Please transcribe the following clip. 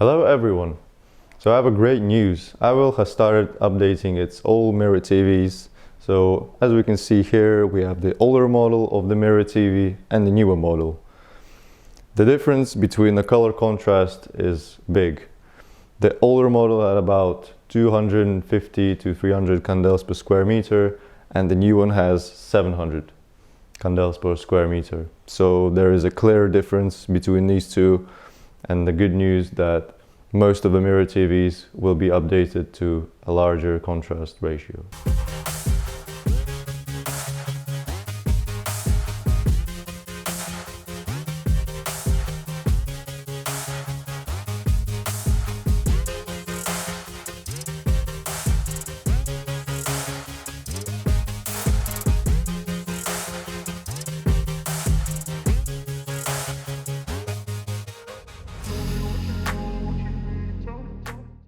Hello everyone! So I have a great news. AVEL has started updating its old mirror TVs. So as we can see here, we have the older model of the mirror TV and the newer model. The difference between the color contrast is big. The older model had about 250 to 300 candles per square meter, and the new one has 700 candles per square meter. So there is a clear difference between these two, and the good news that most of the mirror TVs will be updated to a larger contrast ratio.